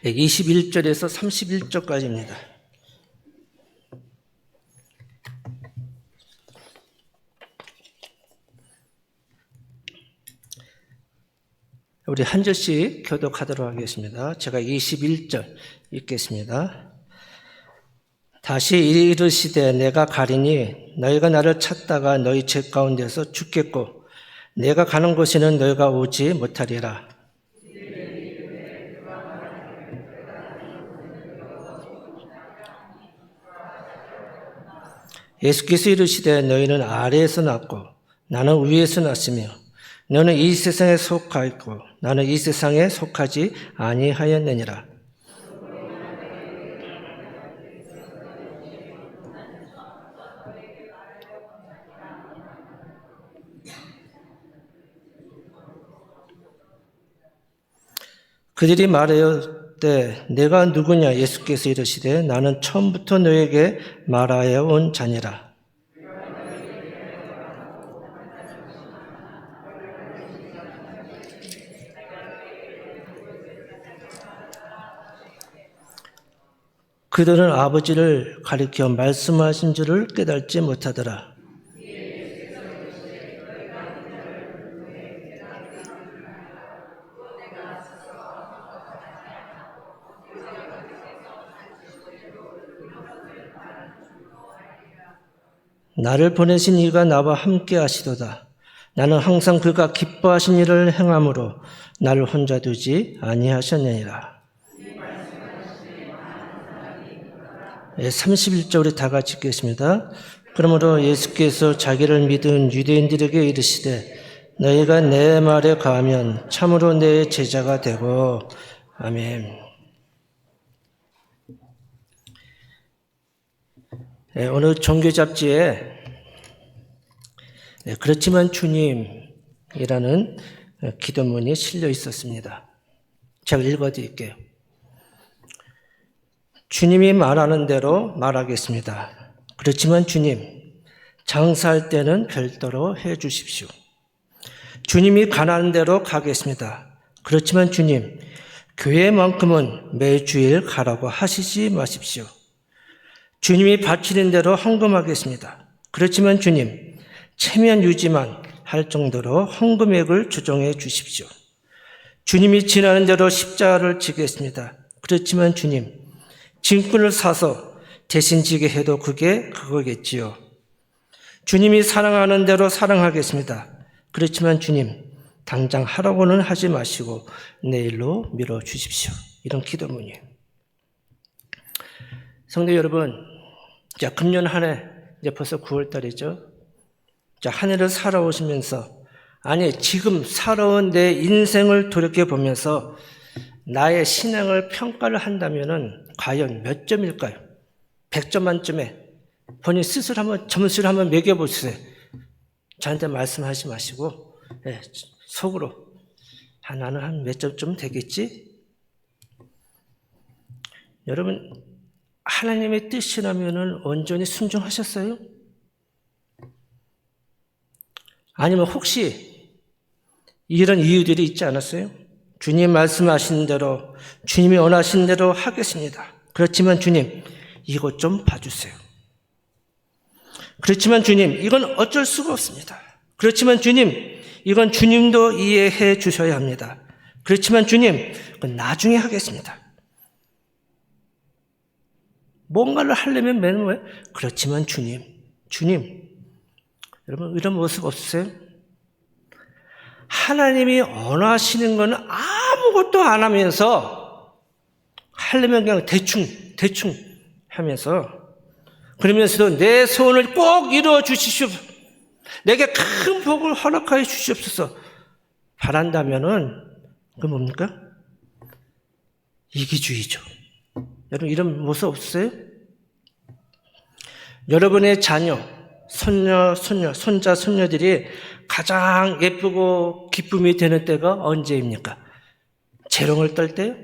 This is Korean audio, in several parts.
21절에서 31절까지입니다. 우리 한 절씩 교독하도록 하겠습니다. 제가 21절 읽겠습니다. 다시 이르시되 내가 가리니 너희가 나를 찾다가 너희 죄 가운데서 죽겠고 내가 가는 곳에는 너희가 오지 못하리라. 예수께서 이르시되 너희는 아래에서 났고 나는 위에서 났으며 너는 이 세상에 속하였고 나는 이 세상에 속하지 아니하였느니라. 그들이 말하였되 내가 누구냐? 예수께서 이르시되 나는 처음부터 너에게 말하여 온 자니라. 그들은 아버지를 가리켜 말씀하신 줄을 깨닫지 못하더라. 나를 보내신 이가 나와 함께 하시도다. 나는 항상 그가 기뻐하신 일을 행함으로 나를 혼자 두지 아니하셨느니라. 31절 우리 다 같이 읽겠습니다. 그러므로 예수께서 자기를 믿은 유대인들에게 이르시되 너희가 내 말에 가면 참으로 내 제자가 되고 아멘. 오늘 종교 잡지에 그렇지만 주님이라는 기도문이 실려 있었습니다. 제가 읽어드릴게요. 주님이 말하는 대로 말하겠습니다. 그렇지만 주님, 장사할 때는 별도로 해 주십시오. 주님이 가라는 대로 가겠습니다. 그렇지만 주님, 교회만큼은 매주일 가라고 하시지 마십시오. 주님이 바치는 대로 헌금하겠습니다. 그렇지만 주님, 체면 유지만 할 정도로 헌금액을 조정해 주십시오. 주님이 지나는 대로 십자가를 지겠습니다. 그렇지만 주님, 짐꾼을 사서 대신 지게 해도 그게 그거겠지요. 주님이 사랑하는 대로 사랑하겠습니다. 그렇지만 주님, 당장 하라고는 하지 마시고 내일로 미뤄 주십시오. 이런 기도문이에요. 성도 여러분, 자, 금년 한 해, 이제 벌써 9월달이죠. 자, 한 해를 살아오시면서, 아니, 지금 살아온 내 인생을 돌이켜보면서 나의 신앙을 평가를 한다면은 과연 몇 점일까요? 100점 만점에 본인 스스로 한번 점수를 한번 매겨보세요. 저한테 말씀하지 마시고, 네, 속으로. 나는 한 몇 점쯤 되겠지? 여러분, 하나님의 뜻이라면은 온전히 순종하셨어요? 아니면 혹시 이런 이유들이 있지 않았어요? 주님 말씀하신 대로, 주님이 원하신 대로 하겠습니다. 그렇지만 주님, 이것 좀 봐주세요. 그렇지만 주님, 이건 어쩔 수가 없습니다. 그렇지만 주님, 이건 주님도 이해해 주셔야 합니다. 그렇지만 주님, 그건 나중에 하겠습니다. 뭔가를 하려면 맨 왜? 그렇지만 주님. 여러분, 이런 모습 없으세요? 하나님이 원하시는 건 아무것도 안 하면서 하려면 그냥 대충 하면서 그러면서도 내 소원을 꼭 이루어 주십시오. 내게 큰 복을 허락하여 주시옵소서. 바란다면은 그 뭡니까? 이기주의죠. 여러분 이런 모습 없으세요? 여러분의 자녀, 손자, 손녀들이 가장 예쁘고 기쁨이 되는 때가 언제입니까? 재롱을 떨 때요?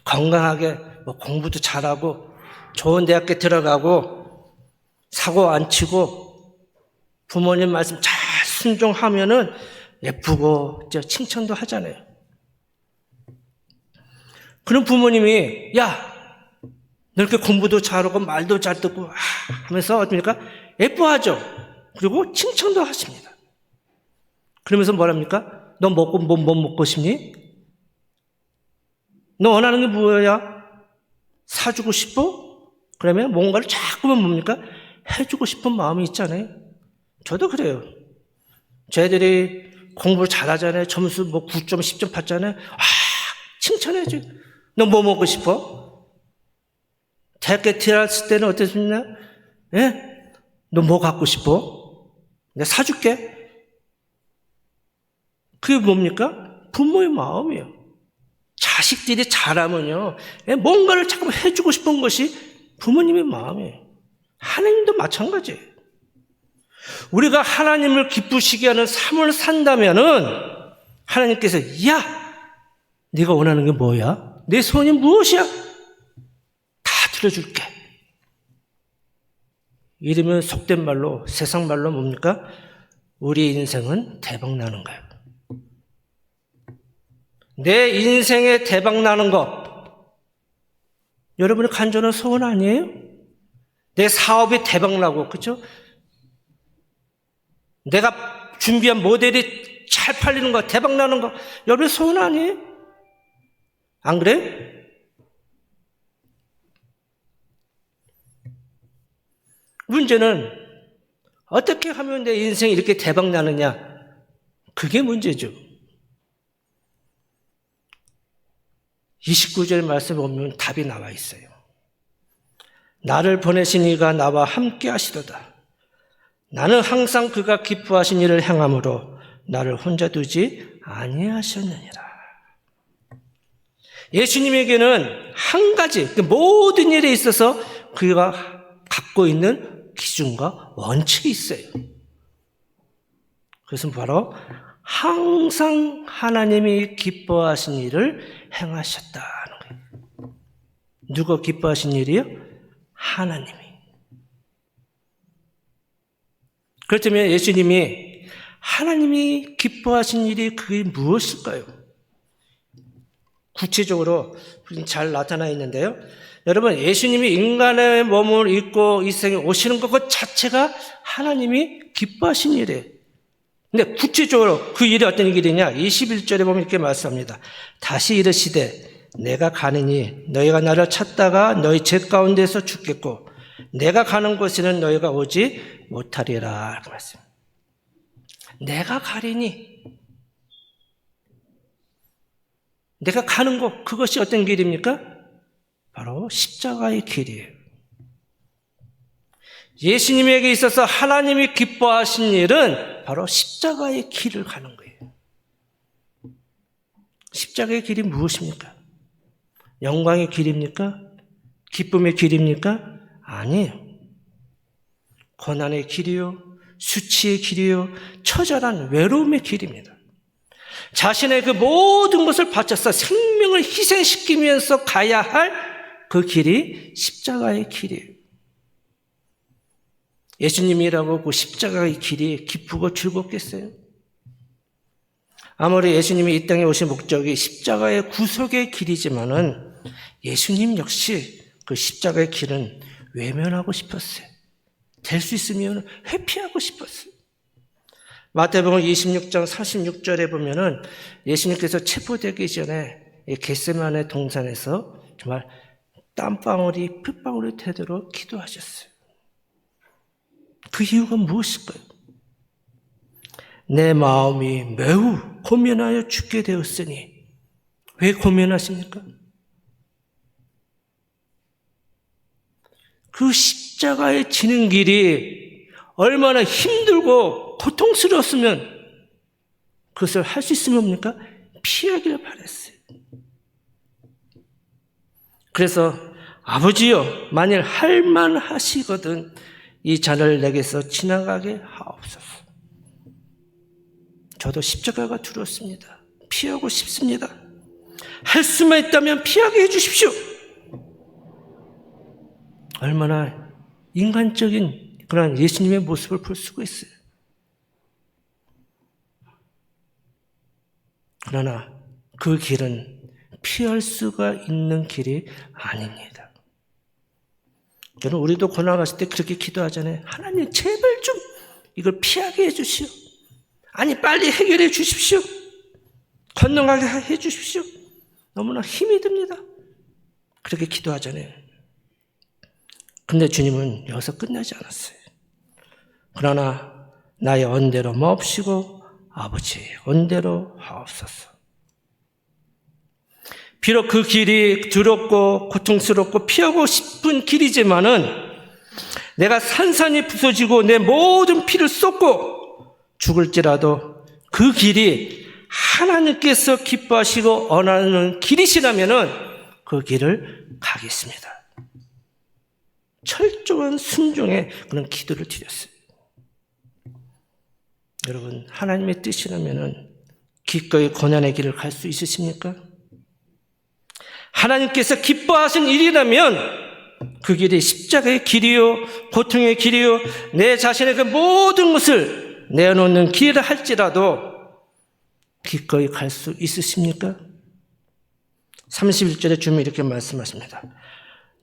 건강하게 공부도 잘하고 좋은 대학교 들어가고 사고 안 치고 부모님 말씀 잘 순종하면은 예쁘고 칭찬도 하잖아요. 그런 부모님이 야, 너 이렇게 공부도 잘하고 말도 잘 듣고 하면서 어떻습니까? 예뻐하죠. 그리고 칭찬도 하십니다. 그러면서 뭐랍니까? 너 뭐 먹고 싶니? 너 원하는 게 뭐야? 사주고 싶어? 그러면 뭔가를 자꾸만 뭡니까? 해주고 싶은 마음이 있잖아요. 저도 그래요. 쟤들이 공부를 잘하잖아요. 점수 뭐 9점, 10점 받잖아요. 칭찬해줘. 너 뭐 먹고 싶어? 대학교 들어갔을 때는 어땠습니까? 예? 너 뭐 갖고 싶어? 내가 사줄게. 그게 뭡니까? 부모의 마음이에요. 자식들이 잘하면요, 뭔가를 자꾸 해주고 싶은 것이 부모님의 마음이에요. 하나님도 마찬가지예요. 우리가 하나님을 기쁘시게 하는 삶을 산다면은 하나님께서 야, 네가 원하는 게 뭐야? 내 소원이 무엇이야? 다 들어줄게. 이러면 속된 말로, 세상 말로 뭡니까? 우리 인생은 대박 나는 거예요. 내 인생에 대박 나는 거, 여러분의 간절한 소원 아니에요? 내 사업이 대박 나고, 그렇죠? 내가 준비한 모델이 잘 팔리는 거, 대박 나는 거, 여러분의 소원 아니에요? 안 그래? 문제는 어떻게 하면 내 인생이 이렇게 대박 나느냐? 그게 문제죠. 29절 말씀에 보면 답이 나와 있어요. 나를 보내신 이가 나와 함께 하시도다. 나는 항상 그가 기뻐하신 일을 행함으로 나를 혼자 두지 아니하셨느니라. 예수님에게는 한 가지, 모든 일에 있어서 그가 갖고 있는 기준과 원칙이 있어요. 그것은 바로 항상 하나님이 기뻐하신 일을 행하셨다는 거예요. 누가 기뻐하신 일이요? 하나님이. 그렇다면 예수님이 하나님이 기뻐하신 일이 그게 무엇일까요? 구체적으로 잘 나타나 있는데요. 여러분, 예수님이 인간의 몸을 입고 이 세상에 오시는 것 자체가 하나님이 기뻐하신 일이에요. 근데 구체적으로 그 일이 어떤 일이냐? 21절에 보면 이렇게 말씀합니다. 다시 이르시되 내가 가느니 너희가 나를 찾다가 너희 죄 가운데서 죽겠고 내가 가는 곳에는 너희가 오지 못하리라. 이렇게 말씀합니다. 내가 가리니, 내가 가는 곳, 그것이 어떤 길입니까? 바로 십자가의 길이에요. 예수님에게 있어서 하나님이 기뻐하신 일은 바로 십자가의 길을 가는 거예요. 십자가의 길이 무엇입니까? 영광의 길입니까? 기쁨의 길입니까? 아니에요. 고난의 길이요, 수치의 길이요, 처절한 외로움의 길입니다. 자신의 그 모든 것을 바쳐서 생명을 희생시키면서 가야 할 그 길이 십자가의 길이에요. 예수님이라고 그 십자가의 길이 기쁘고 즐겁겠어요? 아무리 예수님이 이 땅에 오신 목적이 십자가의 구속의 길이지만은 예수님 역시 그 십자가의 길은 외면하고 싶었어요. 될 수 있으면 회피하고 싶었어요. 마태복음 26장 46절에 보면은 예수님께서 체포되기 전에 겟세마네 동산에서 정말 땀방울이 핏방울이 되도록 기도하셨어요. 그 이유가 무엇일까요? 내 마음이 매우 고민하여 죽게 되었으니. 왜 고민하십니까? 그 십자가에 지는 길이 얼마나 힘들고 고통스러웠으면 그것을 할 수 있으면 뭡니까? 피하기를 바랬어요. 그래서 아버지여, 만일 할만하시거든 이 잔을 내게서 지나가게 하옵소서. 저도 십자가가 두렵습니다. 피하고 싶습니다. 할 수만 있다면 피하게 해주십시오. 얼마나 인간적인 그런 예수님의 모습을 볼 수가 있어요. 그러나 그 길은 피할 수가 있는 길이 아닙니다. 저는 우리도 고난 왔을 때 그렇게 기도하잖아요. 하나님 제발 좀 이걸 피하게 해주시오. 아니 빨리 해결해 주십시오. 건너가게 해 주십시오. 너무나 힘이 듭니다. 그렇게 기도하잖아요. 근데 주님은 여기서 끝나지 않았어요. 그러나 나의 언대로 몹시고 아버지의 언대로 하옵소서. 비록 그 길이 두렵고 고통스럽고 피하고 싶은 길이지만은 내가 산산이 부서지고 내 모든 피를 쏟고 죽을지라도 그 길이 하나님께서 기뻐하시고 원하는 길이시라면은 그 길을 가겠습니다. 철저한 순종의 그런 기도를 드렸어요. 여러분, 하나님의 뜻이라면은 기꺼이 고난의 길을 갈 수 있으십니까? 하나님께서 기뻐하신 일이라면 그 길이 십자가의 길이요, 고통의 길이요, 내 자신의 그 모든 것을 내어놓는 길이라 할지라도 기꺼이 갈 수 있으십니까? 31절에 주님이 이렇게 말씀하십니다.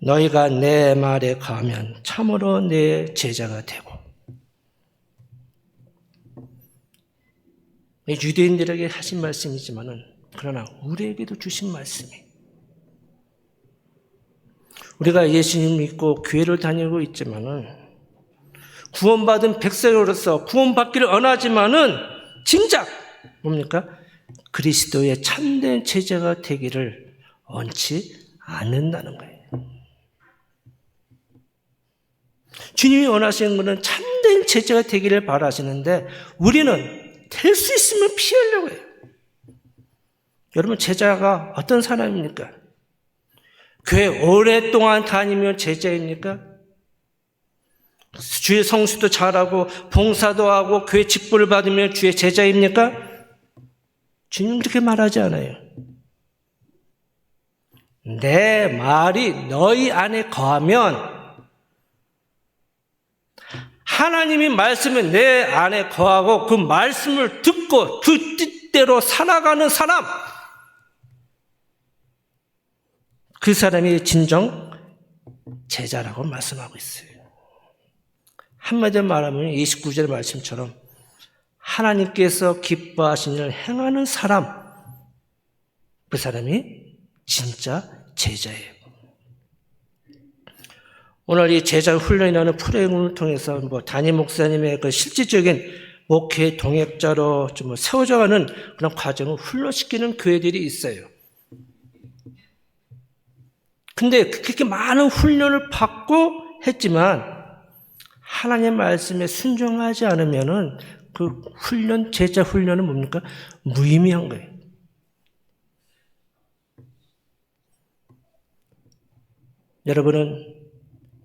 너희가 내 말에 거하면 참으로 내 제자가 되고. 유대인들에게 하신 말씀이지만은 그러나 우리에게도 주신 말씀이, 우리가 예수님 믿고 교회를 다니고 있지만은 구원받은 백성으로서 구원받기를 원하지만은 진작 뭡니까? 그리스도의 참된 제자가 되기를 원치 않는다는 거예요. 주님이 원하시는 것은 참된 제자가 되기를 바라시는데 우리는 될 수 있으면 피하려고 해요. 여러분, 제자가 어떤 사람입니까? 교회 오랫동안 다니면 제자입니까? 주의 성수도 잘하고 봉사도 하고 교회 직분을 받으면 주의 제자입니까? 주님은 그렇게 말하지 않아요. 내 말이 너희 안에 거하면, 하나님이 말씀에 내 안에 거하고 그 말씀을 듣고 그 뜻대로 살아가는 사람, 그 사람이 진정 제자라고 말씀하고 있어요. 한마디로 말하면 29절 말씀처럼 하나님께서 기뻐하신 일을 행하는 사람, 그 사람이 진짜 제자예요. 오늘 이 제자 훈련이라는 프로그램을 통해서 담임 목사님의 그 실질적인 목회 동역자로 좀 세워져가는 그런 과정을 훈련시키는 교회들이 있어요. 근데 그렇게 많은 훈련을 받고 했지만 하나님의 말씀에 순종하지 않으면은 그 훈련, 제자 훈련은 뭡니까? 무의미한 거예요. 여러분은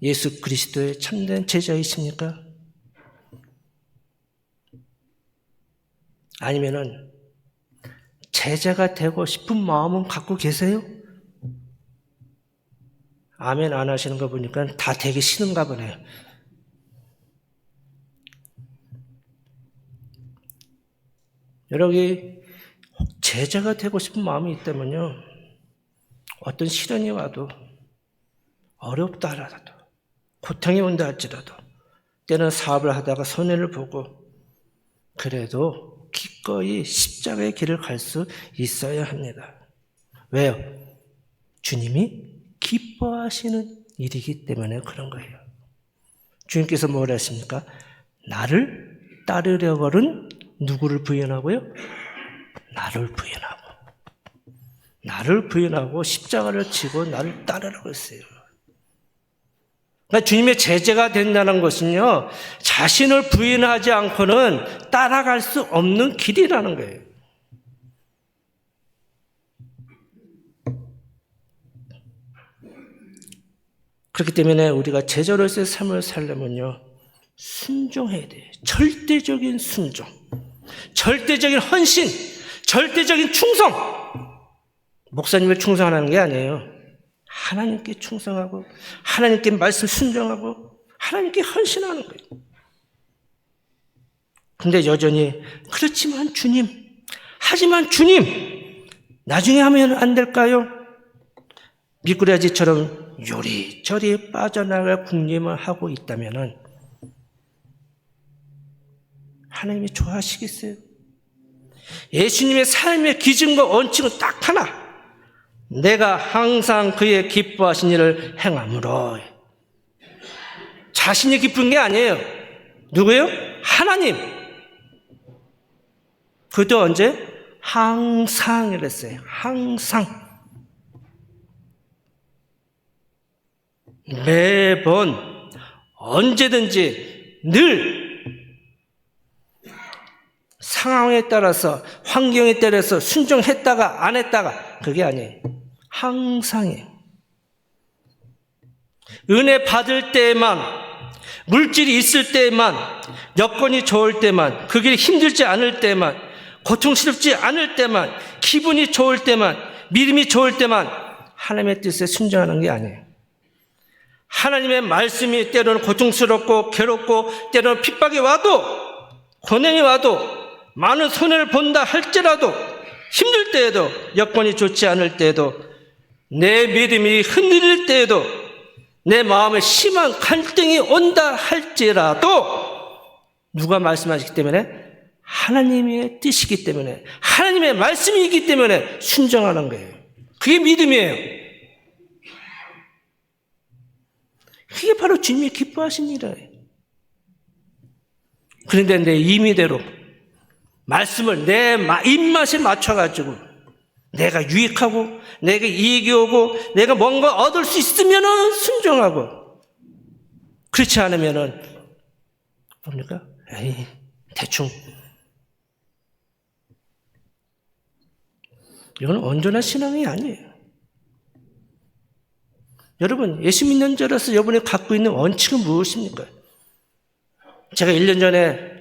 예수 그리스도의 참된 제자이십니까? 아니면은 제자가 되고 싶은 마음은 갖고 계세요? 아멘 안 하시는 거 보니까 다 되기 싫은가 보네요. 여러분, 제자가 되고 싶은 마음이 있다면요, 어떤 시련이 와도, 어렵다 하더라도, 고통이 온다 할지라도, 때는 사업을 하다가 손해를 보고, 그래도 기꺼이 십자가의 길을 갈 수 있어야 합니다. 왜요? 주님이 기뻐하시는 일이기 때문에 그런 거예요. 주님께서 뭐라 했습니까? 나를 따르려거든 누구를 부인하고요? 나를 부인하고. 나를 부인하고 십자가를 지고 나를 따르라고 했어요. 그러니까 주님의 제자가 된다는 것은요, 자신을 부인하지 않고는 따라갈 수 없는 길이라는 거예요. 그렇기 때문에 우리가 제자로서의 삶을 살려면요, 순종해야 돼요. 절대적인 순종, 절대적인 헌신, 절대적인 충성. 목사님을 충성하는 게 아니에요. 하나님께 충성하고 하나님께 말씀 순종하고 하나님께 헌신하는 거예요. 근데 여전히 그렇지만 주님, 하지만 주님, 나중에 하면 안 될까요? 미꾸라지처럼 요리저리 빠져나갈 궁림을 하고 있다면 하나님이 좋아하시겠어요? 예수님의 삶의 기준과 원칙은 딱 하나. 내가 항상 그의 기뻐하신 일을 행함으로. 자신이 기쁜 게 아니에요. 누구예요? 하나님. 그것도 언제? 항상 이랬어요. 항상. 매번 언제든지 늘 상황에 따라서 환경에 따라서 순종했다가 안 했다가 그게 아니에요. 항상이에요. 은혜 받을 때에만, 물질이 있을 때에만, 여건이 좋을 때만, 그 길이 힘들지 않을 때만, 고통스럽지 않을 때만, 기분이 좋을 때만, 믿음이 좋을 때만 하나님의 뜻에 순종하는 게 아니에요. 하나님의 말씀이 때로는 고통스럽고 괴롭고 때로는 핍박이 와도, 고난이 와도, 많은 손해를 본다 할지라도, 힘들 때에도, 여건이 좋지 않을 때에도, 내 믿음이 흔들릴 때에도, 내 마음에 심한 갈등이 온다 할지라도 누가 말씀하시기 때문에? 하나님의 뜻이기 때문에, 하나님의 말씀이기 때문에 순종하는 거예요. 그게 믿음이에요. 그게 바로 주님이 기뻐하신 일이에요. 그런데 내 임의대로 말씀을 내 입맛에 맞춰가지고 내가 유익하고 내가 이익이 오고 내가 뭔가 얻을 수 있으면 순종하고, 그렇지 않으면 뭡니까? 에이, 대충. 이건 온전한 신앙이 아니에요. 여러분, 예수 믿는 자로서 여러분이 갖고 있는 원칙은 무엇입니까? 제가 1년 전에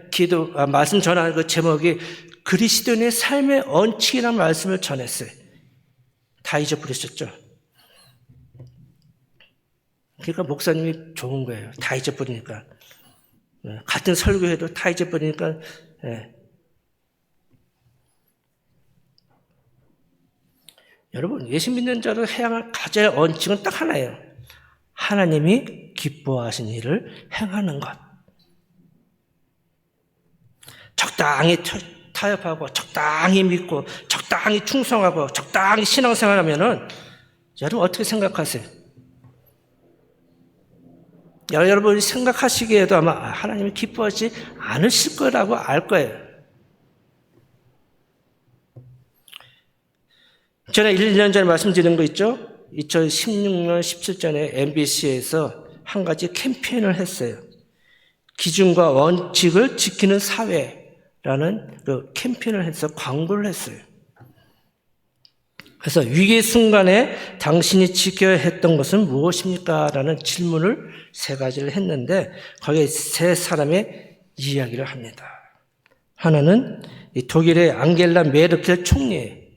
말씀 전하는 그 제목이 그리스도인의 삶의 원칙이라는 말씀을 전했어요. 다 잊어버리셨죠? 그러니까 목사님이 좋은 거예요. 다 잊어버리니까. 같은 설교해도 다 잊어버리니까. 여러분, 예수 믿는 자로 가져야 할 원칙은 딱 하나예요. 하나님이 기뻐하신 일을 행하는 것. 적당히 타협하고 적당히 믿고 적당히 충성하고 적당히 신앙생활하면은 여러분 어떻게 생각하세요? 여러분이 생각하시기에도 아마 하나님이 기뻐하지 않으실 거라고 알 거예요. 전에 1년 전에 말씀드린 거 있죠? 2016년 17년에 MBC에서 한 가지 캠페인을 했어요. 기준과 원칙을 지키는 사회라는 그 캠페인을 해서 광고를 했어요. 그래서 위기 순간에 당신이 지켜야 했던 것은 무엇입니까? 라는 질문을 3가지를 했는데 거기에 3사람의 이야기를 합니다. 하나는 독일의 앙겔라 메르켈 총리예요.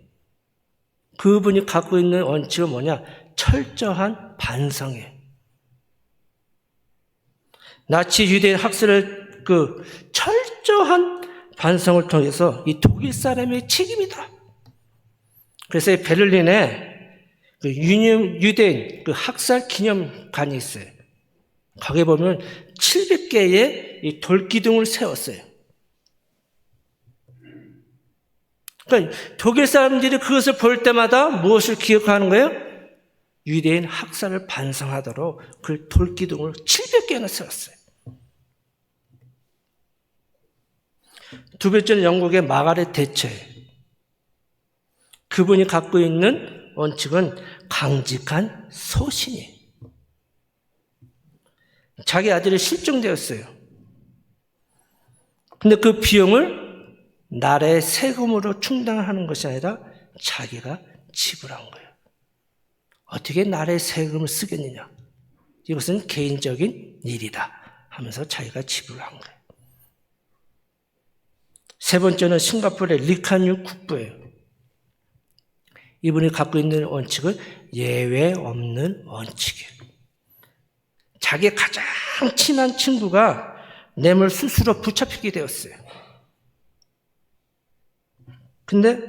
그분이 갖고 있는 원칙은 뭐냐? 철저한 반성이에요. 나치 유대인 학살을 그 철저한 반성을 통해서 이 독일 사람의 책임이다. 그래서 베를린에 그 유대인 그 학살 기념관이 있어요. 거기에 보면 700개의 이 돌기둥을 세웠어요. 그러니까 독일 사람들이 그것을 볼 때마다 무엇을 기억하는 거예요? 유대인 학살을 반성하도록 그 돌기둥을 700개나 세웠어요. 두 번째는 영국의 마가렛 대처. 그분이 갖고 있는 원칙은 강직한 소신이에요. 자기 아들이 실종되었어요. 근데 그 비용을 나라의 세금으로 충당하는 것이 아니라 자기가 지불한 거예요. 어떻게 나라의 세금을 쓰겠느냐? 이것은 개인적인 일이다 하면서 자기가 지불한 거예요. 3번째는 싱가포르의 리칸유 국부예요. 이분이 갖고 있는 원칙은 예외 없는 원칙이에요. 자기의 가장 친한 친구가 뇌물 수수로 붙잡히게 되었어요. 근데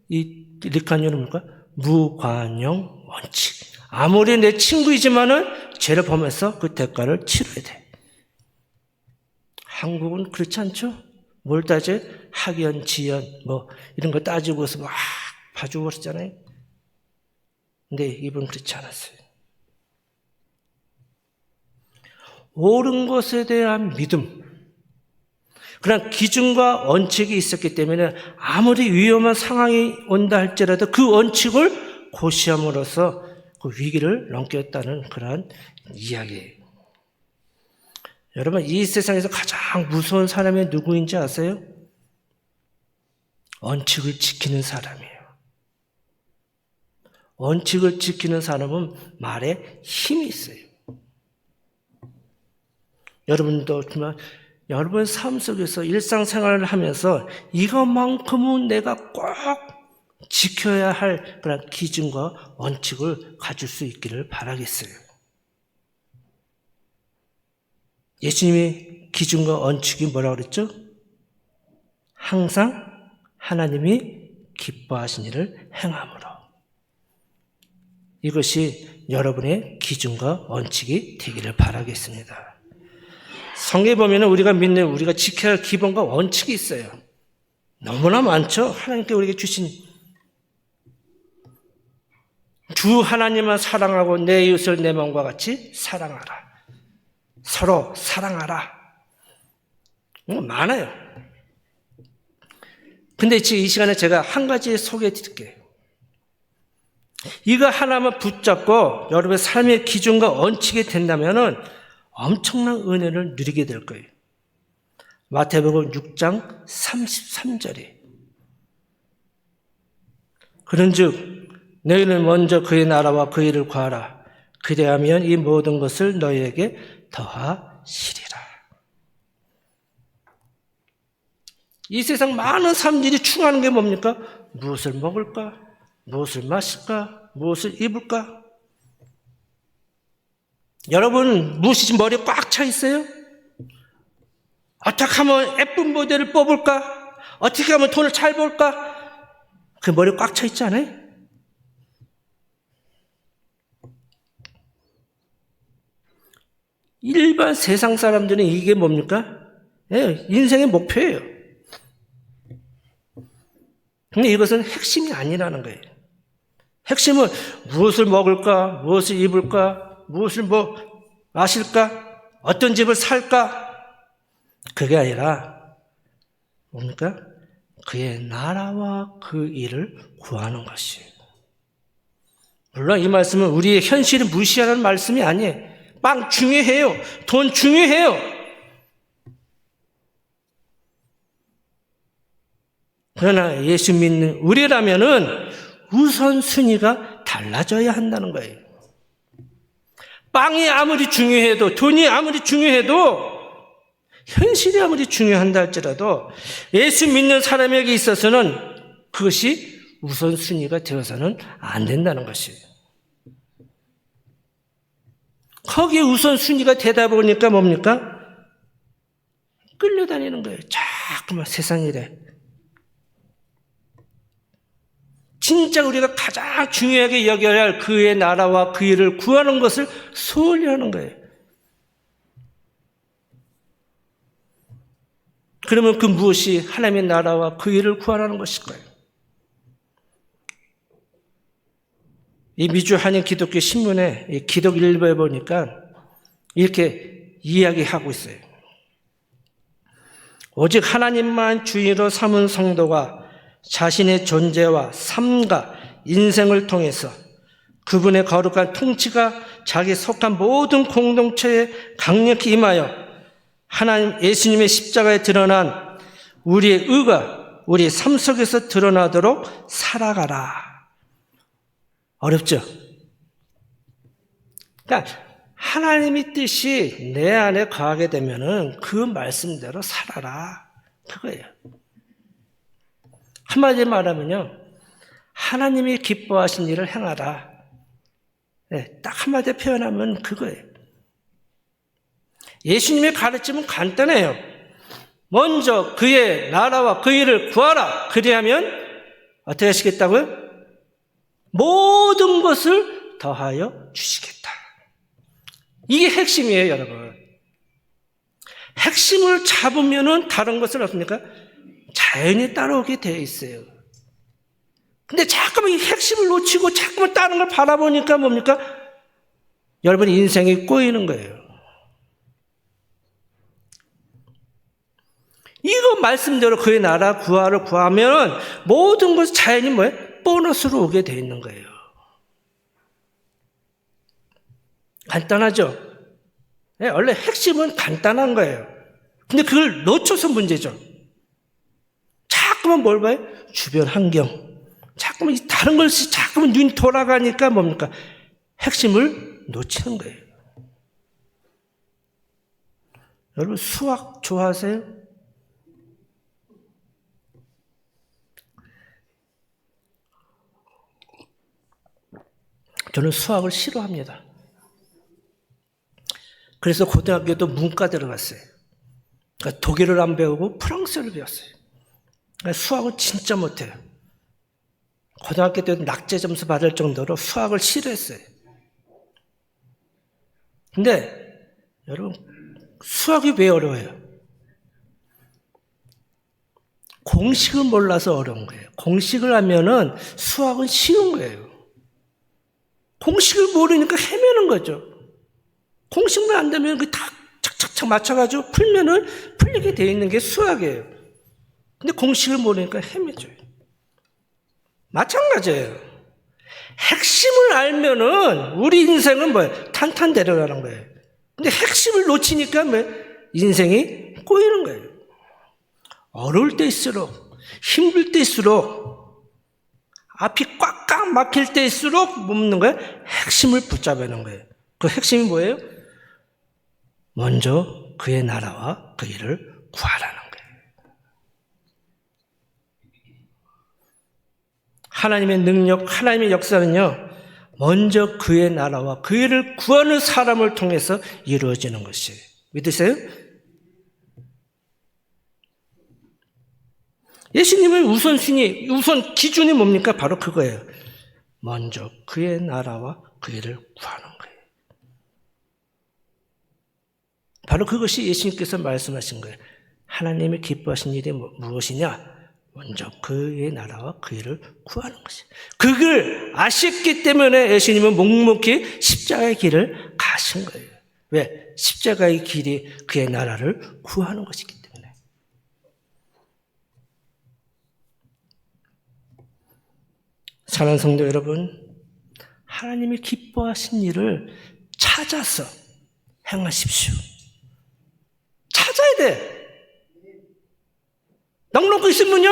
이 리칸요는 뭘까? 무관용 원칙. 아무리 내 친구이지만은 죄를 범해서 그 대가를 치러야 돼. 한국은 그렇지 않죠? 뭘 따져? 학연, 지연, 뭐 이런 거 따지고서 막 봐주고 그러잖아요. 근데 이분은 그렇지 않았어요. 옳은 것에 대한 믿음, 그런 기준과 원칙이 있었기 때문에 아무리 위험한 상황이 온다 할지라도 그 원칙을 고시함으로써 그 위기를 넘겼다는 그런 이야기예요. 여러분, 이 세상에서 가장 무서운 사람이 누구인지 아세요? 원칙을 지키는 사람이에요. 원칙을 지키는 사람은 말에 힘이 있어요. 여러분도 정말 여러분 삶 속에서 일상생활을 하면서 이것만큼은 내가 꼭 지켜야 할 그런 기준과 원칙을 가질 수 있기를 바라겠어요. 예수님의 기준과 원칙이 뭐라고 그랬죠? 항상 하나님이 기뻐하신 일을 행함으로. 이것이 여러분의 기준과 원칙이 되기를 바라겠습니다. 성경에 보면 우리가 믿는, 우리가 지켜야 할 기본과 원칙이 있어요. 너무나 많죠? 하나님께 우리에게 주신 주 하나님만 사랑하고 내 이웃을 내 마음과 같이 사랑하라. 서로 사랑하라. 많아요. 근데 지금 이 시간에 제가 한 가지 소개해 드릴게요. 이거 하나만 붙잡고 여러분의 삶의 기준과 원칙이 된다면 엄청난 은혜를 누리게 될 거예요. 마태복음 6장 33절에 그런즉 너희는 먼저 그의 나라와 그의 일을 구하라. 그리하면 이 모든 것을 너희에게 더하시리라. 이 세상 많은 사람들이 추구하는 게 뭡니까? 무엇을 먹을까? 무엇을 마실까? 무엇을 입을까? 여러분, 무엇이 머리에 꽉 차 있어요? 어떻게 하면 예쁜 모델을 뽑을까? 어떻게 하면 돈을 잘 벌까? 그 머리에 꽉 차 있지 않아요? 일반 세상 사람들은 이게 뭡니까? 네, 인생의 목표예요. 근데 이것은 핵심이 아니라는 거예요. 핵심은 무엇을 먹을까? 무엇을 입을까? 무엇을 마실까? 어떤 집을 살까? 그게 아니라 뭡니까? 그의 나라와 그 일을 구하는 것이에요. 물론 이 말씀은 우리의 현실을 무시하는 말씀이 아니에요. 빵 중요해요. 돈 중요해요. 그러나 예수 믿는 우리라면은 우선순위가 달라져야 한다는 거예요. 빵이 아무리 중요해도, 돈이 아무리 중요해도, 현실이 아무리 중요한다 할지라도 예수 믿는 사람에게 있어서는 그것이 우선순위가 되어서는 안 된다는 것이에요. 거기에 우선순위가 되다 보니까 뭡니까? 끌려다니는 거예요. 자꾸만 세상 일에. 진짜 우리가 가장 중요하게 여겨야 할 그의 나라와 그 일을 구하는 것을 소홀히 하는 거예요. 그러면 그 무엇이 하나님의 나라와 그 일을 구하라는 것일까요? 이 미주 한인 기독교 신문에 이 기독 일보에 보니까 이렇게 이야기하고 있어요. 오직 하나님만 주인으로 삼은 성도가 자신의 존재와 삶과 인생을 통해서 그분의 거룩한 통치가 자기 속한 모든 공동체에 강력히 임하여 하나님 예수님의 십자가에 드러난 우리의 의가 우리 삶 속에서 드러나도록 살아가라. 어렵죠? 그러니까 하나님의 뜻이 내 안에 거하게 되면은 그 말씀대로 살아라. 그거예요. 한마디로 말하면요. 하나님이 기뻐하신 일을 행하라. 네, 딱 한마디로 표현하면 그거예요. 예수님의 가르침은 간단해요. 먼저 그의 나라와 그 일을 구하라. 그리하면 어떻게 하시겠다고요? 모든 것을 더하여 주시겠다. 이게 핵심이에요, 여러분. 핵심을 잡으면은 다른 것은 없습니까? 자연히 따라오게 되어 있어요. 근데 자꾸만 이 핵심을 놓치고 자꾸만 다른 걸 바라보니까 뭡니까? 여러분 인생이 꼬이는 거예요. 이거 말씀대로 그의 나라 구하를 구하면 모든 것이 자연히 뭐예요? 보너스로 오게 되어 있는 거예요. 간단하죠? 네, 원래 핵심은 간단한 거예요. 근데 그걸 놓쳐서 문제죠. 자꾸만 뭘 봐요? 주변 환경. 자꾸만 다른 것이 자꾸만 눈이 돌아가니까 뭡니까? 핵심을 놓치는 거예요. 여러분 수학 좋아하세요? 저는 수학을 싫어합니다. 그래서 고등학교도 문과 들어갔어요. 그러니까 독일어를 안 배우고 프랑스어를 배웠어요. 그러니까 수학을 진짜 못해요. 고등학교 때도 낙제 점수 받을 정도로 수학을 싫어했어요. 근데 여러분 수학이 왜 어려워요? 공식을 몰라서 어려운 거예요. 공식을 하면은 수학은 쉬운 거예요. 공식을 모르니까 헤매는 거죠. 공식만 안 되면 그 다 착착착 맞춰가지고 풀면은 풀리게 되어 있는 게 수학이에요. 근데 공식을 모르니까 헤매져요. 마찬가지예요. 핵심을 알면은 우리 인생은 뭐예요? 탄탄대로라는 거예요. 근데 핵심을 놓치니까 뭐 인생이 꼬이는 거예요. 어려울 때일수록, 힘들 때일수록, 앞이 꽉꽉 막힐 때일수록 뭡는 거예요? 핵심을 붙잡아는 거예요. 그 핵심이 뭐예요? 먼저 그의 나라와 그 일을 구하라는 거예요. 하나님의 능력, 하나님의 역사는요, 먼저 그의 나라와 그 일을 구하는 사람을 통해서 이루어지는 것이에요. 믿으세요? 예수님의 우선순위, 우선 기준이 뭡니까? 바로 그거예요. 먼저 그의 나라와 그 일을 구하는 거예요. 바로 그것이 예수님께서 말씀하신 거예요. 하나님이 기뻐하신 일이 무엇이냐? 먼저 그의 나라와 그 일을 구하는 것이에요. 그걸 아셨기 때문에 예수님은 묵묵히 십자가의 길을 가신 거예요. 왜? 십자가의 길이 그의 나라를 구하는 것이기 때문에. 사랑하는 성도 여러분, 하나님이 기뻐하신 일을 찾아서 행하십시오. 찾아야 돼. 넉넉히 있으면요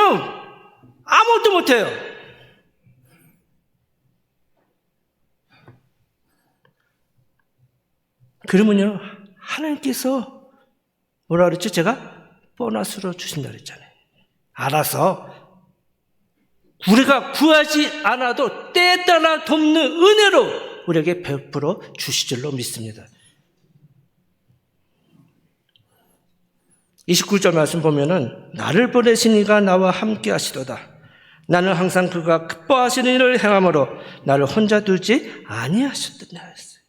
아무것도 못해요. 그러면요 하나님께서 뭐라 그랬죠? 제가 보너스로 주신다 그랬잖아요. 알아서 우리가 구하지 않아도 때에 따라 돕는 은혜로 우리에게 베풀어 주실 줄로 믿습니다. 29절 말씀 보면은 나를 보내신 이가 나와 함께 하시도다. 나는 항상 그가 기뻐하시는 일을 행함으로 나를 혼자 두지 아니하셨다 했어요.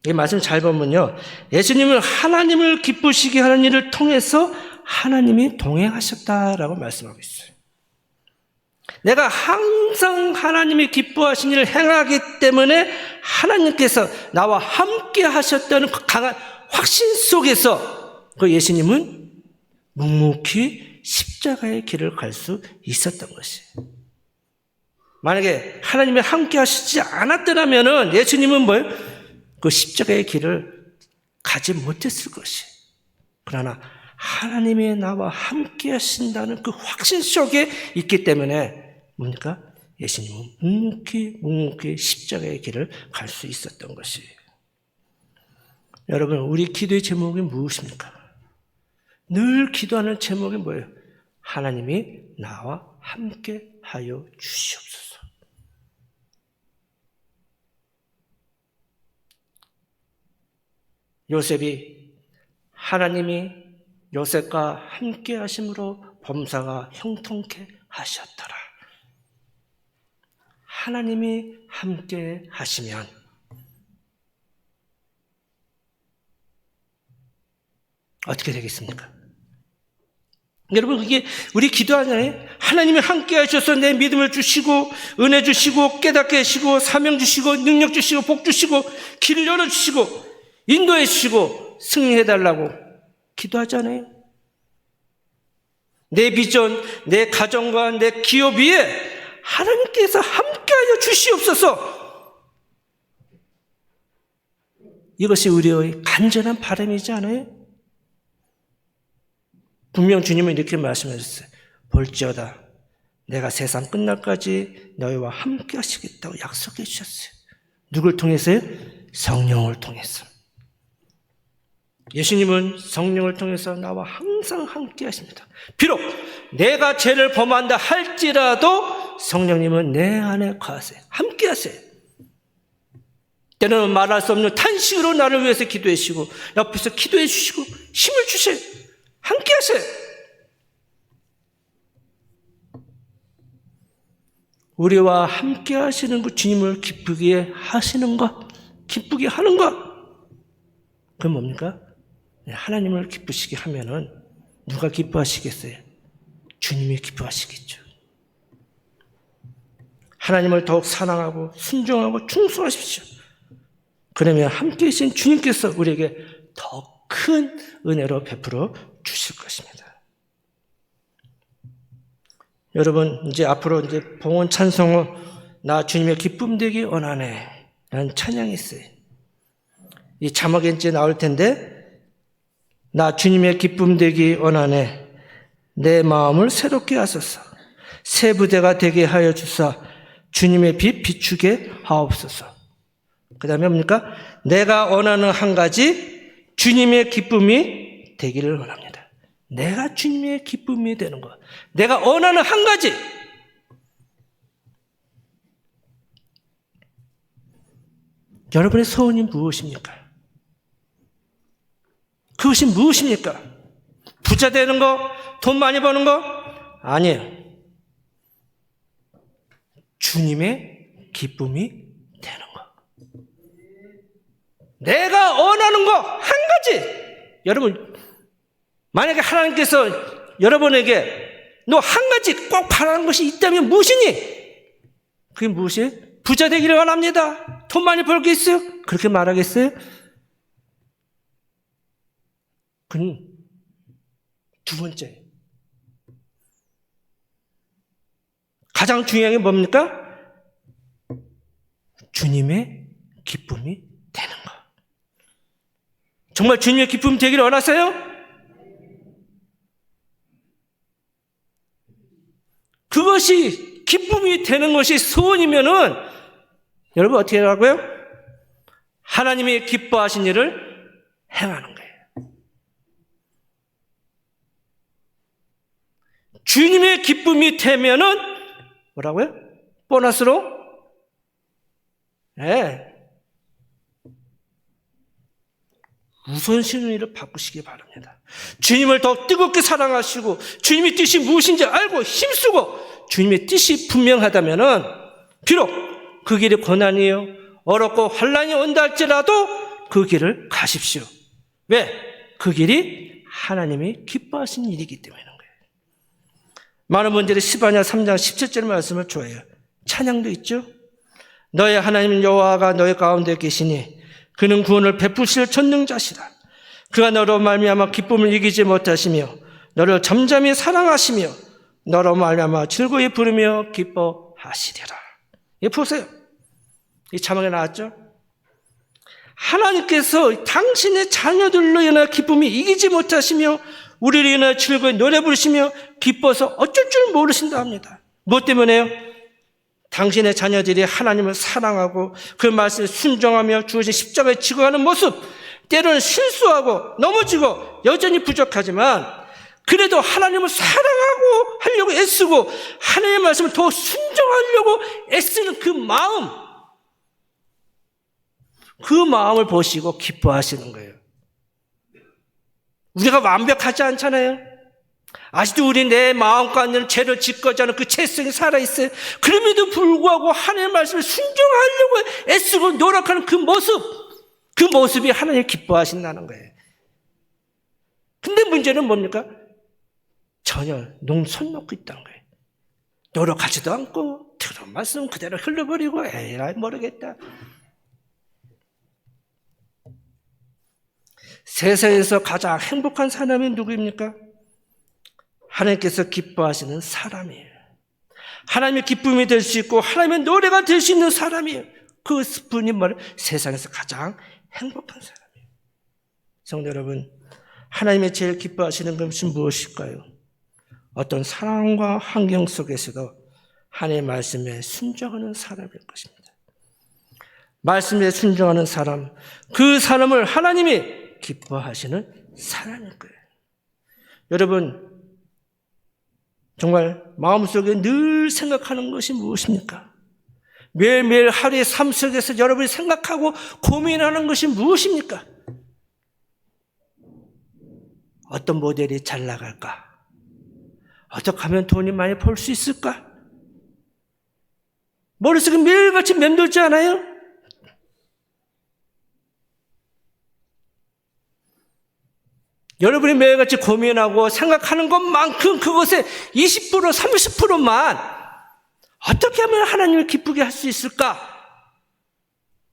이 말씀 잘 보면요, 예수님은 하나님을 기쁘시게 하는 일을 통해서 하나님이 동행하셨다라고 말씀하고 있어요. 내가 항상 하나님이 기뻐하신 일을 행하기 때문에 하나님께서 나와 함께 하셨다는 그 강한 확신 속에서 그 예수님은 묵묵히 십자가의 길을 갈 수 있었던 것이에요. 만약에 하나님이 함께 하시지 않았더라면 예수님은 뭐예요? 그 십자가의 길을 가지 못했을 것이에요. 그러나 하나님이 나와 함께 하신다는 그 확신 속에 있기 때문에 뭡니까? 예수님은 묵묵히 십자가의 길을 갈 수 있었던 것이에요. 여러분, 우리 기도의 제목이 무엇입니까? 늘 기도하는 제목이 뭐예요? 하나님이 나와 함께 하여 주시옵소서. 요셉이 하나님이 요셉과 함께 하심으로 범사가 형통케 하셨더라. 하나님이 함께 하시면 어떻게 되겠습니까? 여러분, 그게 우리 기도하잖아요. 하나님이 함께 하셔서 내 믿음을 주시고 은혜 주시고 깨닫게 하시고 사명 주시고 능력 주시고 복 주시고 길을 열어주시고 인도해 주시고 승리해달라고 기도하잖아요. 내 비전, 내 가정과 내 기업 위에 하나님께서 함께하여 주시옵소서. 이것이 우리의 간절한 바람이지 않아요? 분명 주님은 이렇게 말씀하셨어요. 볼지어다 내가 세상 끝날까지 너희와 함께 하시겠다고 약속해 주셨어요. 누굴 통해서요? 성령을 통해서. 예수님은 성령을 통해서 나와 항상 함께 하십니다. 비록 내가 죄를 범한다 할지라도 성령님은 내 안에 거하세요. 함께 하세요. 때로는 말할 수 없는 탄식으로 나를 위해서 기도해 주시고 옆에서 기도해 주시고 힘을 주세요. 함께 하세요. 우리와 함께 하시는 그 주님을 기쁘게 하시는 것, 기쁘게 하는 것. 그건 뭡니까? 하나님을 기쁘시게 하면은 누가 기뻐하시겠어요? 주님이 기뻐하시겠죠. 하나님을 더욱 사랑하고 순종하고 충성하십시오. 그러면 함께 계신 주님께서 우리에게 더 큰 은혜로 베풀어 주실 것입니다. 여러분, 이제 앞으로 이제 봉헌 찬송어 나 주님의 기쁨 되기 원하네 라는 찬양이 있어요. 이 자막에 이제 나올 텐데, 나 주님의 기쁨 되기 원하네 내 마음을 새롭게 하소서 새 부대가 되게 하여 주사 주님의 빛 비추게 하옵소서. 그 다음에 뭡니까? 내가 원하는 한 가지 주님의 기쁨이 되기를 원합니다. 내가 주님의 기쁨이 되는 것. 내가 원하는 한 가지. 여러분의 소원이 무엇입니까? 그것이 무엇입니까? 부자 되는 거? 돈 많이 버는 거? 아니에요. 주님의 기쁨이 되는 거. 내가 원하는 거 한 가지. 여러분, 만약에 하나님께서 여러분에게 너 한 가지 꼭 바라는 것이 있다면 무엇이니? 그게 무엇이에요? 부자 되기를 원합니다. 돈 많이 벌 게 있어요? 그렇게 말하겠어요? 그는 두 번째. 가장 중요한 게 뭡니까? 주님의 기쁨이 되는 것. 정말 주님의 기쁨 되기를 원하세요? 그것이 기쁨이 되는 것이 소원이면은 여러분 어떻게 하라고요? 하나님이 기뻐하신 일을 행하는 거예요. 주님의 기쁨이 되면은 뭐라고요? 보너스로? 네. 우선순위를 바꾸시기 바랍니다. 주님을 더 뜨겁게 사랑하시고 주님의 뜻이 무엇인지 알고 힘쓰고 주님의 뜻이 분명하다면은 비록 그 길이 고난이요 어렵고 환난이 온다 할지라도 그 길을 가십시오. 왜? 그 길이 하나님이 기뻐하신 일이기 때문인 거예요. 많은 분들이 스바냐 3장 17절 말씀을 좋아해요. 찬양도 있죠. 너의 하나님 여호와가 너희 가운데 계시니 그는 구원을 베푸실 전능자시다. 그가 너로 말미암아 기쁨을 이기지 못하시며 너를 잠잠히 사랑하시며 너로 말미암아 즐거이 부르며 기뻐하시리라. 이 보세요. 이 자막에 나왔죠. 하나님께서 당신의 자녀들로 인해 기쁨이 이기지 못하시며 우리를 인해 즐거이 노래 부르시며 기뻐서 어쩔 줄 모르신다 합니다. 무엇 때문에요? 당신의 자녀들이 하나님을 사랑하고 그 말씀에 순종하며 주어진 십자가에 지고 가는 모습, 때로는 실수하고 넘어지고 여전히 부족하지만 그래도 하나님을 사랑하고 하려고 애쓰고 하나님의 말씀을 더 순종하려고 애쓰는 그 마음을 보시고 기뻐하시는 거예요. 우리가 완벽하지 않잖아요. 아직도 우리 내 마음과 있는 죄를 짓고자 하는 그 죄성이 살아있어요. 그럼에도 불구하고 하나님의 말씀에 순종하려고 애쓰고 노력하는 그 모습이 하나님 기뻐하신다는 거예요. 근데 문제는 뭡니까? 전혀 손 놓고 있다는 거예요. 노력하지도 않고 들은 말씀 그대로 흘려버리고 에이 모르겠다. 세상에서 가장 행복한 사람이 누구입니까? 하나님께서 기뻐하시는 사람이에요. 하나님의 기쁨이 될 수 있고 하나님의 노래가 될 수 있는 사람이에요. 그 분이 뭐를 세상에서 가장 행복한 사람이에요. 성도 여러분, 하나님의 제일 기뻐하시는 것이 무엇일까요? 어떤 상황과 환경 속에서도 하나님의 말씀에 순종하는 사람일 것입니다. 말씀에 순종하는 사람, 그 사람을 하나님이 기뻐하시는 사람일 거예요. 여러분, 정말 마음속에 늘 생각하는 것이 무엇입니까? 매일매일 하루의 삶 속에서 여러분이 생각하고 고민하는 것이 무엇입니까? 어떤 모델이 잘 나갈까? 어떻게 하면 돈이 많이 벌 수 있을까? 머릿속에 매일같이 맴돌지 않아요? 여러분이 매일같이 고민하고 생각하는 것만큼 그것의 20%, 30%만 어떻게 하면 하나님을 기쁘게 할 수 있을까?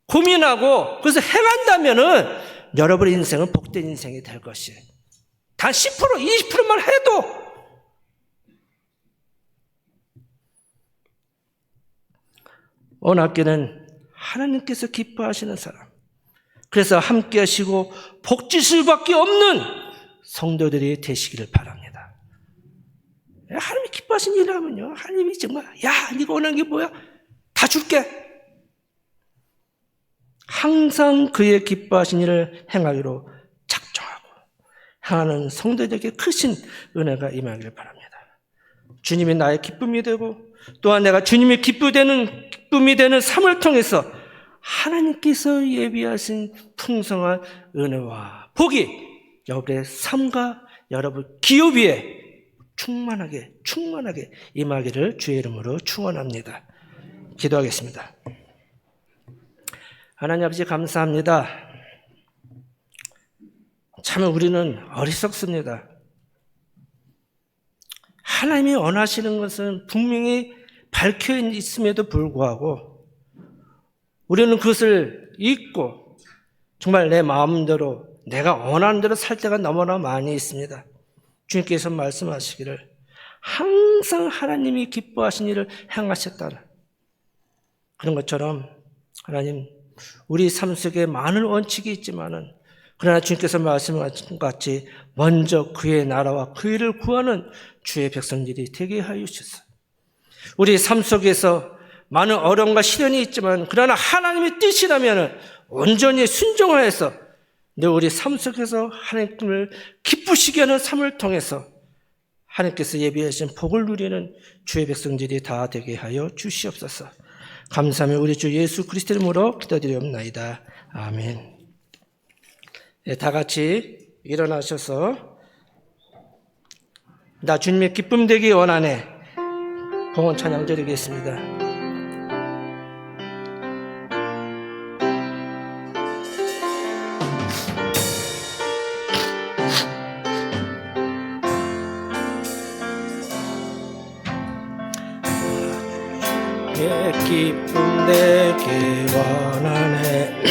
고민하고 그래서 행한다면은 여러분의 인생은 복된 인생이 될 것이에요. 단 10%, 20%만 해도 오늘학교는 하나님께서 기뻐하시는 사람, 그래서 함께 하시고 복지실 밖에 없는 성도들이 되시기를 바랍니다. 하나님이 기뻐하신 일을 하면요, 하나님이 정말 야 네가 원하는 게 뭐야? 다 줄게. 항상 그의 기뻐하신 일을 행하기로 작정하고 행하는 성도들에게 크신 은혜가 임하기를 바랍니다. 주님이 나의 기쁨이 되고 또한 내가 주님이 기쁨이 되는 삶을 통해서 하나님께서 예비하신 풍성한 은혜와 복이 여러분의 삶과 여러분 기업 위에 충만하게 임하기를 주의 이름으로 축원합니다. 기도하겠습니다. 하나님 아버지 감사합니다. 참 우리는 어리석습니다. 하나님이 원하시는 것은 분명히 밝혀 있음에도 불구하고 우리는 그것을 잊고 정말 내 마음대로 내가 원하는 대로 살 때가 너무나 많이 있습니다. 주님께서 말씀하시기를 항상 하나님이 기뻐하신 일을 행하셨다는 그런 것처럼 하나님 우리 삶 속에 많은 원칙이 있지만은 그러나 주님께서 말씀하신 것 같이 먼저 그의 나라와 그 일을 구하는 주의 백성들이 되게 하여 주소서. 우리 삶 속에서 많은 어려움과 시련이 있지만 그러나 하나님의 뜻이라면 온전히 순종하여서 우리 삶 속에서 하나님을 기쁘시게 하는 삶을 통해서 하나님께서 예비하신 복을 누리는 주의 백성들이 다 되게 하여 주시옵소서. 감사하며 우리 주 예수 그리스도 이름으로 기도드리옵나이다. 아멘. 네, 다 같이 일어나셔서 나 주님의 기쁨 되기 원하네 봉헌 찬양 드리겠습니다. 내 기쁨 되기 원하네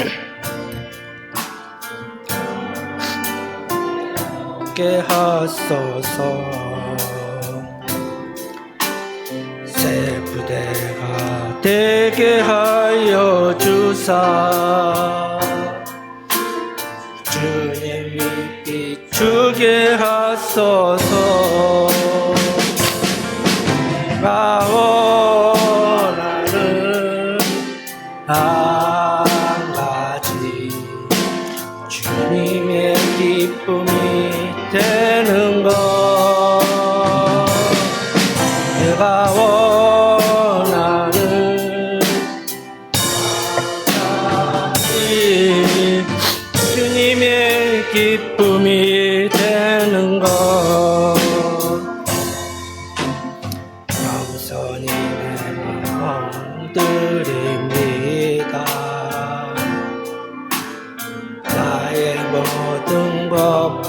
함께 하소서. 새 부대가 되게 하여 주사 주님이 비추게 하소서. 내가 원하는 한 가지 주님의 기쁨이 되는 것. 내가 원하는 한 가지 주님의 기쁨이 되는 것.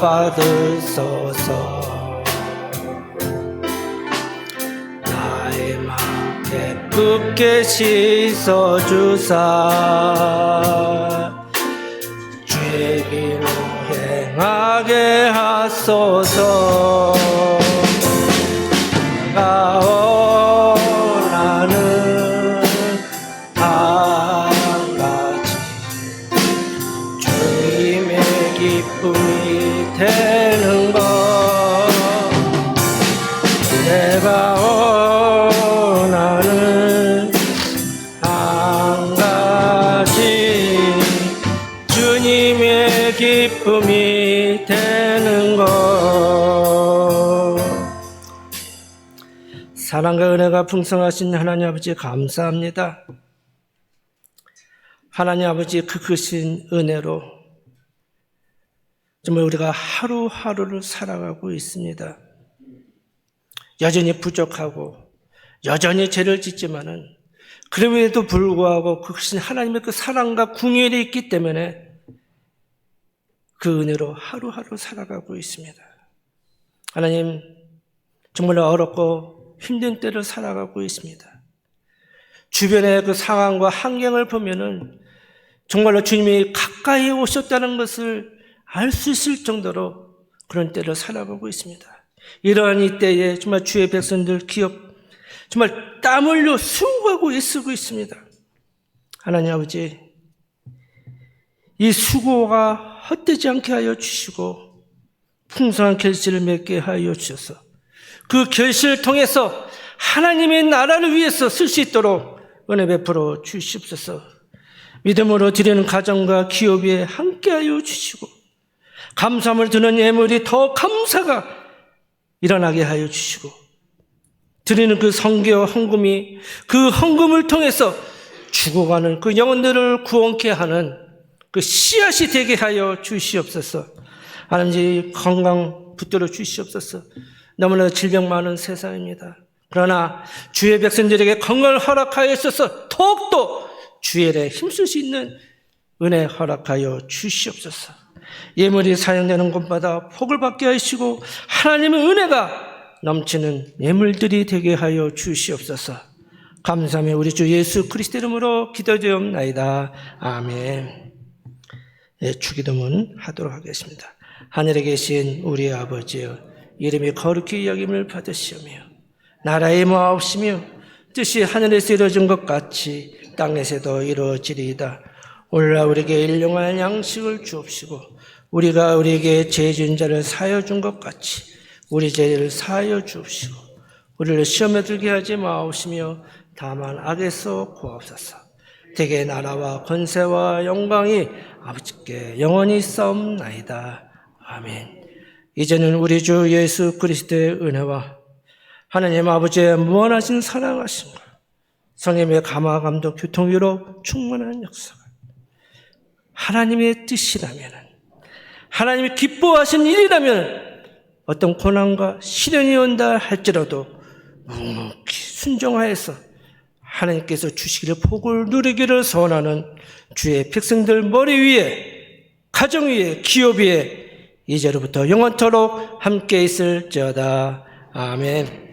받으소서. 나의 마음 깨끗게 씻어주사 주의 길로 행하게 하소서. 내가 원하는 한 가지 주님의 기쁨이 되는 것. 내가 원하는 한 가지 주님의 기쁨이 되는 것. 사랑과 은혜가 풍성하신 하나님 아버지 감사합니다. 하나님 아버지 그 크신 은혜로 정말 우리가 하루하루를 살아가고 있습니다. 여전히 부족하고 여전히 죄를 짓지만은 그럼에도 불구하고 그 크신 하나님의 그 사랑과 궁율이 있기 때문에 그 은혜로 하루하루 살아가고 있습니다. 하나님, 정말로 어렵고 힘든 때를 살아가고 있습니다. 주변의 그 상황과 환경을 보면은 정말로 주님이 가까이 오셨다는 것을 알 수 있을 정도로 그런 때를 살아가고 있습니다. 이러한 이때에 정말 주의 백성들 기업 정말 땀 흘려 수고하고 애쓰고 있습니다. 하나님 아버지, 이 수고가 헛되지 않게 하여 주시고 풍성한 결실을 맺게 하여 주셔서 그 결실을 통해서 하나님의 나라를 위해서 쓸 수 있도록 은혜 베풀어 주시옵소서. 믿음으로 드리는 가정과 기업에 함께하여 주시고 감사함을 드는 예물이 더 감사가 일어나게 하여 주시고 드리는 그 성교 헌금이 그 헌금을 통해서 죽어가는 그 영혼들을 구원케 하는 그 씨앗이 되게 하여 주시옵소서. 하나님 건강 붙들어 주시옵소서. 너무나 질병 많은 세상입니다. 그러나 주의 백성들에게 건강을 허락하여 주셔서 더욱더 주의 일에 힘쓸 수 있는 은혜 허락하여 주시옵소서. 예물이 사용되는 곳마다 복을 받게 하시고 하나님의 은혜가 넘치는 예물들이 되게 하여 주시옵소서. 감사하며 우리 주 예수 그리스도 이름으로 기도드리옵나이다. 아멘. 예, 주기도문 하도록 하겠습니다. 하늘에 계신 우리 아버지여, 이름이 거룩히 여김을 받으시오며 나라의 마옵시며 뜻이 하늘에서 이루어진 것 같이 땅에서도 이루어지리이다. 오늘날 우리에게 일용할 양식을 주옵시고 우리가 우리에게 죄 지은 자를 사하여 준 것 같이 우리 죄를 사하여 주옵시고 우리를 시험에 들게 하지 마옵시며 다만 악에서 구하옵소서. 대개 나라와 권세와 영광이 아버지께 영원히 있사옵나이다. 아멘. 이제는 우리 주 예수 그리스도의 은혜와 하나님 아버지의 무한하신 사랑하심과 성령의 감화 감독 교통위로 충만한 역사가 하나님의 뜻이라면, 하나님이 기뻐하신 일이라면 어떤 고난과 시련이 온다 할지라도 묵묵히 순종하여서 하나님께서 주시기를 복을 누리기를 소원하는 주의 백성들 머리 위에, 가정 위에, 기업 위에 이제로부터 영원토록 함께 있을지어다. 아멘.